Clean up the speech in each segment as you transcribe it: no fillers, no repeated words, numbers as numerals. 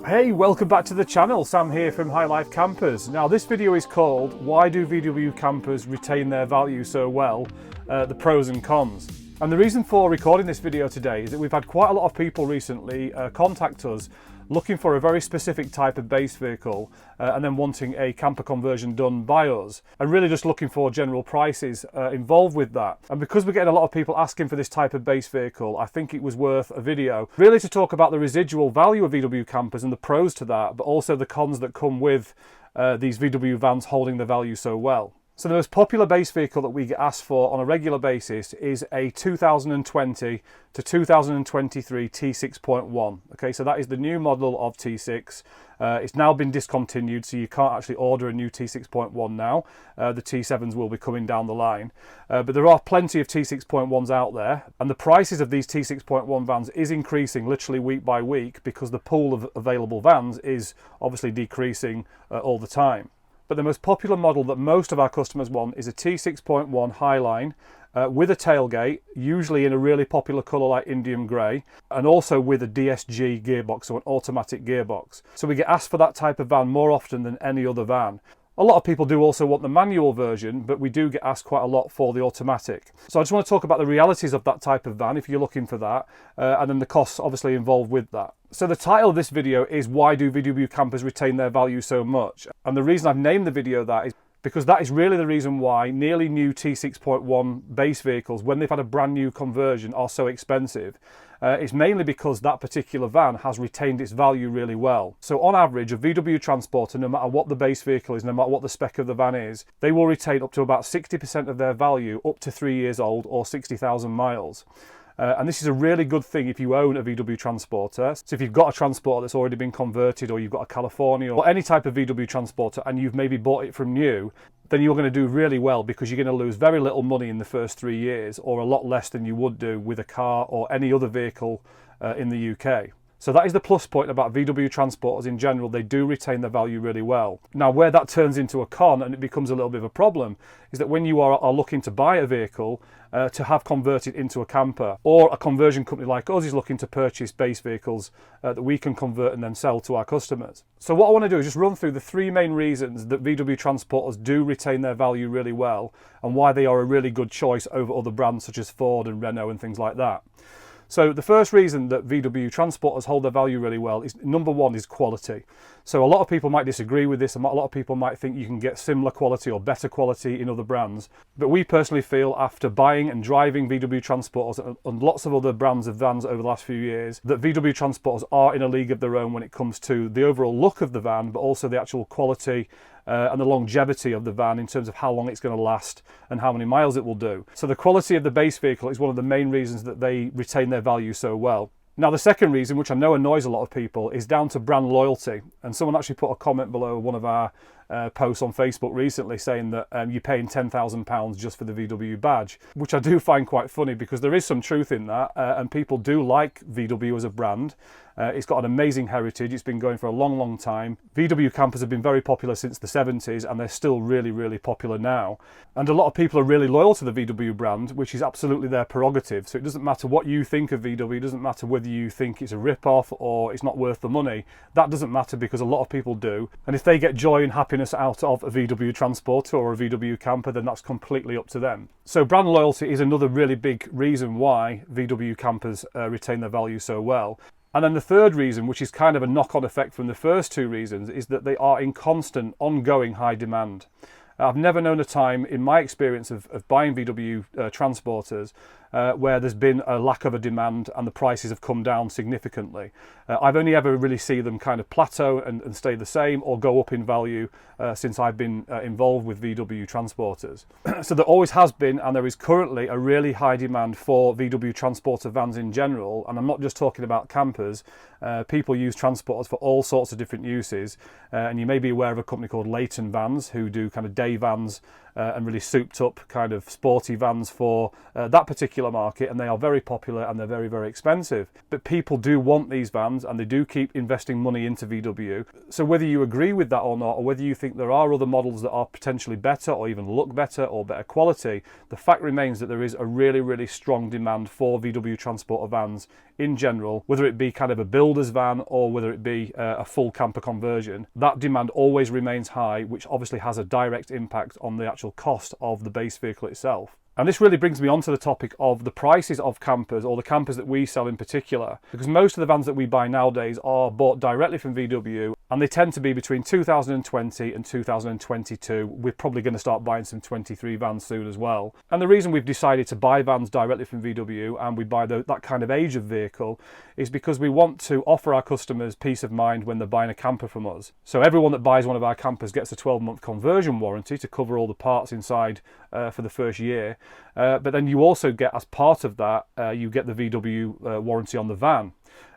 Hey, welcome back to the channel. Sam here from High Life Campers. Now this video is called Why Do VW Campers Retain Their Value So Well? The pros and cons. And the reason for recording this video today is that we've had quite a lot of people recently contact us looking for a very specific type of base vehicle and then wanting a camper conversion done by us, and really just looking for general prices involved with that. And because we're getting a lot of people asking for this type of base vehicle, I think it was worth a video really to talk about the residual value of VW campers and the pros to that, but also the cons that come with these VW vans holding the value so well. So the most popular base vehicle that we get asked for on a regular basis is a 2020 to 2023 T6.1. Okay, so that is the new model of T6. It's now been discontinued, so you can't actually order a new T6.1 now. The T7s will be coming down the line. But there are plenty of T6.1s out there, and the prices of these T6.1 vans is increasing literally week by week because the pool of available vans is obviously decreasing all the time. But the most popular model that most of our customers want is a T6.1 Highline with a tailgate, usually in a really popular colour like Indian Grey, and also with a DSG gearbox, so an automatic gearbox. So we get asked for that type of van more often than any other van. A lot of people do also want the manual version, but we do get asked quite a lot for the automatic. So I just want to talk about the realities of that type of van if you're looking for that, and then the costs obviously involved with that. So the title of this video is Why Do VW Campers Retain Their Value So Much? And the reason I've named the video that is because that is really the reason why nearly new T6.1 base vehicles, when they've had a brand new conversion, are so expensive. It's mainly because that particular van has retained its value really well. So on average, a VW Transporter, no matter what the base vehicle is, no matter what the spec of the van is, they will retain up to about 60% of their value up to 3 years old or 60,000 miles. And this is a really good thing if you own a VW Transporter. So if you've got a Transporter that's already been converted, or you've got a California or any type of VW Transporter and you've maybe bought it from new, then you're going to do really well because you're going to lose very little money in the first 3 years, or a lot less than you would do with a car or any other vehicle in the UK. So that is the plus point about VW Transporters in general. They do retain their value really well. Now, where that turns into a con and it becomes a little bit of a problem is that when you are looking to buy a vehicle to have converted into a camper, or a conversion company like us is looking to purchase base vehicles that we can convert and then sell to our customers. So what I want to do is just run through the three main reasons that VW Transporters do retain their value really well and why they are a really good choice over other brands such as Ford and Renault and things like that. So the first reason that VW Transporters hold their value really well is, number one, is quality. So a lot of people might disagree with this, and a lot of people might think you can get similar quality or better quality in other brands. But we personally feel, after buying and driving VW Transporters and lots of other brands of vans over the last few years, that VW Transporters are in a league of their own when it comes to the overall look of the van, but also the actual quality and the longevity of the van in terms of how long it's going to last and how many miles it will do. So the quality of the base vehicle is one of the main reasons that they retain their value so well. Now the second reason, which I know annoys a lot of people, is down to brand loyalty. And someone actually put a comment below one of our posts on Facebook recently saying that you're paying £10,000 just for the VW badge, which I do find quite funny because there is some truth in that, and people do like VW as a brand. It's got an amazing heritage. It's been going for a long, long time. VW campers have been very popular since the 70s, and they're still really, really popular now. And a lot of people are really loyal to the VW brand, which is absolutely their prerogative. So it doesn't matter what you think of VW. It doesn't matter whether you think it's a rip-off or it's not worth the money. That doesn't matter because a lot of people do. And if they get joy and happiness out of a VW Transporter or a VW camper, then that's completely up to them. So brand loyalty is another really big reason why VW campers retain their value so well. And then the third reason, which is kind of a knock-on effect from the first two reasons, is that they are in constant, ongoing high demand. I've never known a time in my experience of buying VW Transporters where there's been a lack of a demand and the prices have come down significantly. I've only ever really seen them kind of plateau and stay the same or go up in value since I've been involved with VW Transporters. So there always has been, and there is currently, a really high demand for VW Transporter vans in general, and I'm not just talking about campers. People use Transporters for all sorts of different uses, and you may be aware of a company called Leighton Vans who do kind of day vans and really souped up kind of sporty vans for that particular market, and they are very popular and they're very, very expensive. But people do want these vans and they do keep investing money into VW. So whether you agree with that or not, or whether you think there are other models that are potentially better or even look better or better quality, the fact remains that there is a really, really strong demand for VW Transporter vans in general, whether it be kind of a builder's van or whether it be a full camper conversion. That demand always remains high, which obviously has a direct impact on the actual cost of the base vehicle itself. And this really brings me on to the topic of the prices of campers, or the campers that we sell in particular, because most of the vans that we buy nowadays are bought directly from VW, and they tend to be between 2020 and 2022. We're probably going to start buying some 23 vans soon as well. And the reason we've decided to buy vans directly from VW, and we buy that kind of age of vehicle, is because we want to offer our customers peace of mind when they're buying a camper from us. So everyone that buys one of our campers gets a 12-month conversion warranty to cover all the parts inside for the first year. But then you also get, as part of that, you get the VW warranty on the van.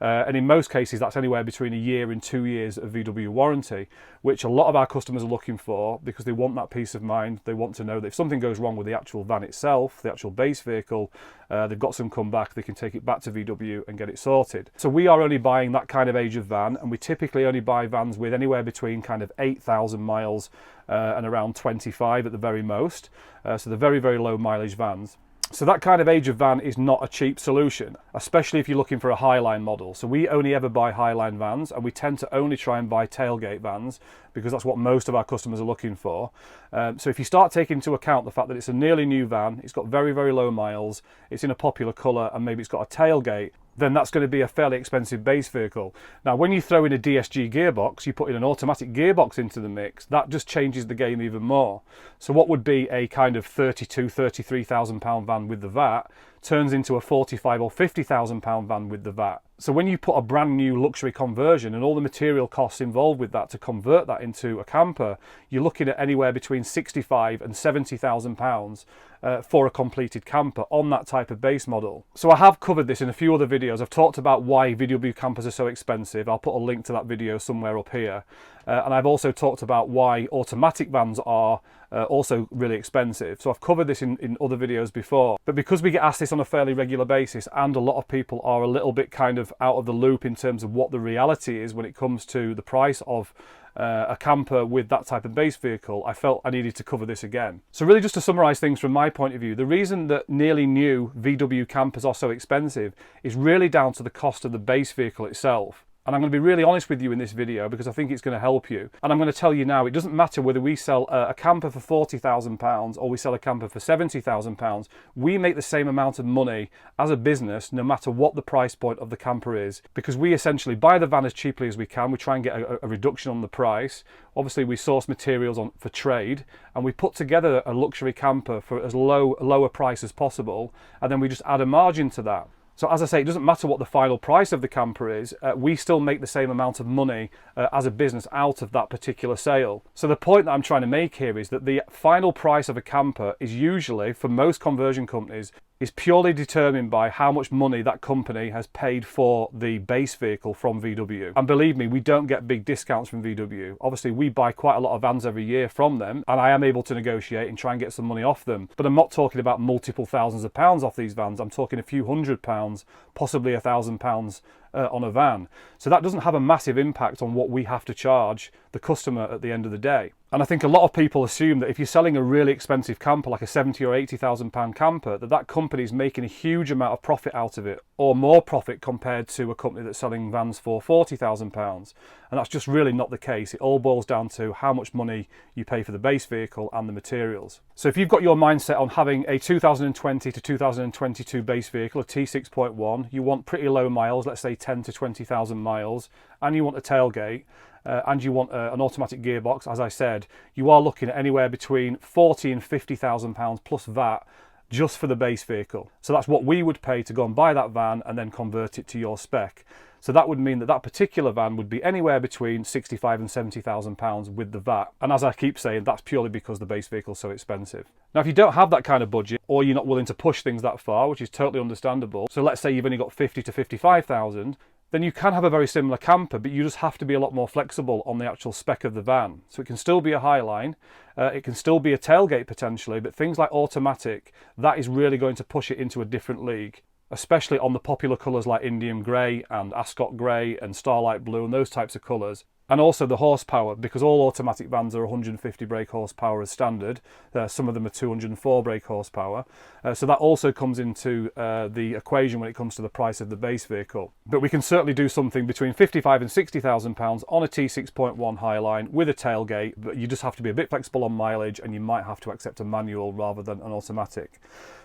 And in most cases, that's anywhere between a year and 2 years of VW warranty, which a lot of our customers are looking for because they want that peace of mind. They want to know that if something goes wrong with the actual van itself, the actual base vehicle, they've got some comeback, they can take it back to VW and get it sorted. So we are only buying that kind of age of van, and we typically only buy vans with anywhere between kind of 8,000 miles and around 25 at the very most. So the very, very low mileage vans. So that kind of age of van is not a cheap solution, especially if you're looking for a Highline model. So we only ever buy Highline vans, and we tend to only try and buy tailgate vans because that's what most of our customers are looking for. So if you start taking into account the fact that it's a nearly new van, it's got very, very low miles, it's in a popular colour, and maybe it's got a tailgate, then that's going to be a fairly expensive base vehicle. Now, when you throw in a DSG gearbox, you put in an automatic gearbox into the mix, that just changes the game even more. So what would be a kind of £33,000 van with the VAT turns into a £45,000 or £50,000 van with the VAT. So when you put a brand new luxury conversion and all the material costs involved with that to convert that into a camper, you're looking at anywhere between £65,000 and £70,000 for a completed camper on that type of base model. So I have covered this in a few other videos. I've talked about why VW campers are so expensive. I'll put a link to that video somewhere up here. And I've also talked about why automatic vans are also really expensive. So I've covered this in other videos before. But because we get asked this on a fairly regular basis, and a lot of people are a little bit kind of out of the loop in terms of what the reality is when it comes to the price of a camper with that type of base vehicle, I felt I needed to cover this again. So really, just to summarise things from my point of view, the reason that nearly new VW campers are so expensive is really down to the cost of the base vehicle itself. And I'm going to be really honest with you in this video because I think it's going to help you. And I'm going to tell you now, it doesn't matter whether we sell a camper for £40,000 or we sell a camper for £70,000. We make the same amount of money as a business no matter what the price point of the camper is, because we essentially buy the van as cheaply as we can. We try and get a reduction on the price. Obviously, we source materials for trade, and we put together a luxury camper for as lower price as possible, and then we just add a margin to that. So as I say, it doesn't matter what the final price of the camper is, we still make the same amount of money as a business out of that particular sale. So the point that I'm trying to make here is that the final price of a camper is usually, for most conversion companies, is purely determined by how much money that company has paid for the base vehicle from VW. And believe me, we don't get big discounts from VW. Obviously, we buy quite a lot of vans every year from them, and I am able to negotiate and try and get some money off them. But I'm not talking about multiple thousands of pounds off these vans. I'm talking a few £100, possibly £1,000 on a van. So that doesn't have a massive impact on what we have to charge the customer at the end of the day. And I think a lot of people assume that if you're selling a really expensive camper, like a £70,000 or £80,000 camper, that company is making a huge amount of profit out of it, or more profit compared to a company that's selling vans for £40,000. And that's just really not the case. It all boils down to how much money you pay for the base vehicle and the materials. So if you've got your mindset on having a 2020 to 2022 base vehicle, a T6.1, you want pretty low miles, let's say 10 to 20,000 miles, and you want a tailgate, and you want an automatic gearbox, as I said, you are looking at anywhere between £40,000 and £50,000 plus VAT just for the base vehicle. So that's what we would pay to go and buy that van and then convert it to your spec. So that would mean that that particular van would be anywhere between £65,000 and £70,000 with the VAT. And as I keep saying, that's purely because the base vehicle is so expensive. Now, if you don't have that kind of budget, or you're not willing to push things that far, which is totally understandable, so let's say you've only got 50 to 55,000, then you can have a very similar camper, but you just have to be a lot more flexible on the actual spec of the van. So it can still be a Highline, it can still be a tailgate potentially, but things like automatic, that is really going to push it into a different league, especially on the popular colours like Indian Grey and Ascot Grey and Starlight Blue and those types of colours. And also the horsepower, because all automatic vans are 150 brake horsepower as standard. Some of them are 204 brake horsepower. So that also comes into the equation when it comes to the price of the base vehicle. But we can certainly do something between £55,000 and £60,000 on a T6.1 Highline with a tailgate, but you just have to be a bit flexible on mileage and you might have to accept a manual rather than an automatic.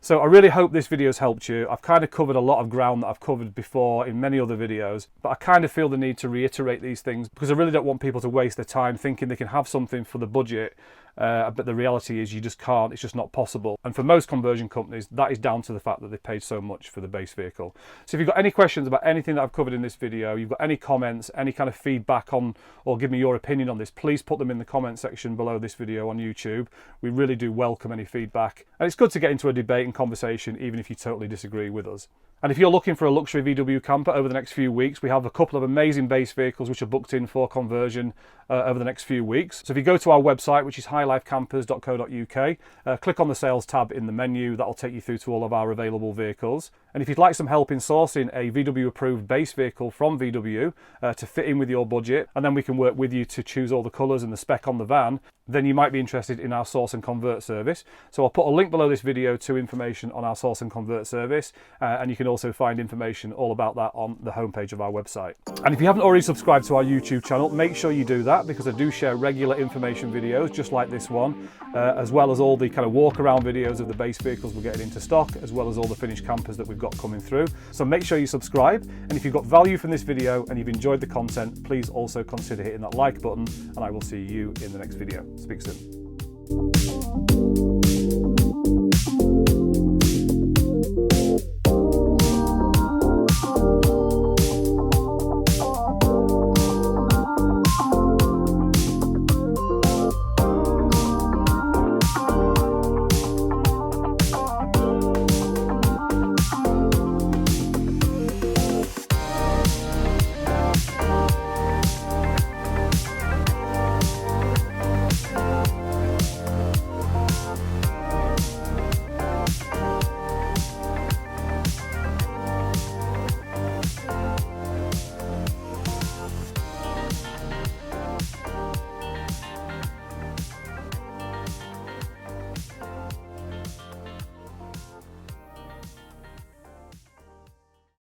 So I really hope this video has helped you. I've kind of covered a lot of ground that I've covered before in many other videos, but I kind of feel the need to reiterate these things because I really don't want people to waste their time thinking they can have something for the budget, but the reality is you just can't, it's just not possible. And for most conversion companies, that is down to the fact that they paid so much for the base vehicle. So if you've got any questions about anything that I've covered in this video, you've got any comments, any kind of feedback on, or give me your opinion on this, please put them in the comment section below this video on YouTube. We really do welcome any feedback. And it's good to get into a debate and conversation, even if you totally disagree with us. And if you're looking for a luxury VW camper over the next few weeks, we have a couple of amazing base vehicles which are booked in for conversion over the next few weeks. So if you go to our website, which is highlifecampers.co.uk, click on the sales tab in the menu, that'll take you through to all of our available vehicles. And if you'd like some help in sourcing a VW approved base vehicle from VW to fit in with your budget, and then we can work with you to choose all the colours and the spec on the van, then you might be interested in our source and convert service. So I'll put a link below this video to information on our source and convert service, and you can also find information all about that on the homepage of our website. And if you haven't already subscribed to our YouTube channel, make sure you do that, because I do share regular information videos just like this one, as well as all the kind of walk around videos of the base vehicles we're getting into stock, as well as all the finished campers that we've got coming through. So make sure you subscribe, and if you've got value from this video and you've enjoyed the content, please also consider hitting that like button, and I will see you in the next video. Speak soon.